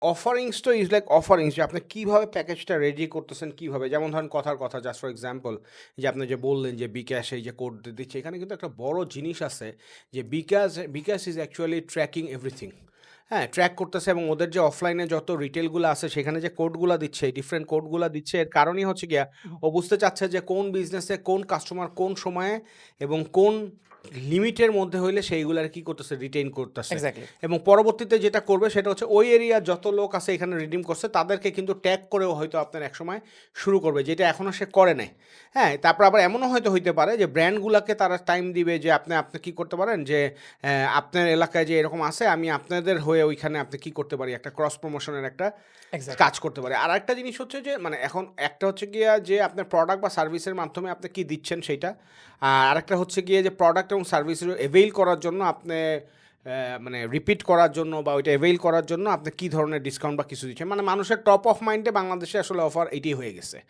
Offerings তো is like offerings যে আপনি কিভাবে প্যাকেজটা রেডি করতেছেন কিভাবে যেমন ধরেন কথার কথা জাস্ট ফর এক্সাম্পল যে আপনি যে বললেন যে বিকাশ এই যে কোড দিচ্ছে এখানে কিন্তু একটা বড় জিনিস আছে যে বিকাশ ইজ অ্যাকচুয়ালি ট্র্যাকিং এভরিথিং হ্যাঁ ট্র্যাক করতেছে এবং ওদের যে অফলাইনে যত রিটেলগুলো আছে সেখানে যে কোডগুলো দিচ্ছে ডিফারেন্ট কোডগুলো দিচ্ছে এর কারণই হচ্ছে গিয়া ও বুঝতে চাচ্ছে যে কোন বিজনেসে কোন কাস্টমার কোন সময়ে এবং কোন লিমিটের মধ্যে হইলে সেইগুলার কি করতেছে রিটেইন করতেছে এক্স্যাক্টলি। এবং পরবর্তীতে যেটা করবে সেটা হচ্ছে ওই এরিয়ার যত লোক আছে এখানে রিডিম করছে তাদেরকে কিন্তু ট্যাগ করেও হয়তো আপনার একসময় শুরু করবে যেটা এখনও সে করে নাই হ্যাঁ তারপর আবার এমনও হয়তো হইতে পারে যে ব্র্যান্ডগুলোকে তারা টাইম দিবে যে আপনি কী করতে পারেন যে আপনার এলাকায় যে এরকম আছে আমি আপনাদের হয়ে ওইখানে আপনি কী করতে পারি একটা ক্রস প্রমোশনের একটা এক্স্যাক্টলি। কাজ করতে পারে আর একটা জিনিস হচ্ছে যে মানে এখন একটা হচ্ছে গিয়া যে আপনার প্রোডাক্ট বা সার্ভিসের মাধ্যমে আপনি কি দিচ্ছেন সেইটা আর আরেকটা হচ্ছে গিয়ে যে প্রোডাক্ট এবং সার্ভিসের এভেইল করার জন্য আপনি মানে রিপিট করার জন্য বা ওইটা এভেইল করার জন্য আপনি কী ধরনের ডিসকাউন্ট বা কিছু দিচ্ছেন মানে মানুষের টপ অফ মাইন্ডে বাংলাদেশে আসলে অফার এটি হয়ে গেছে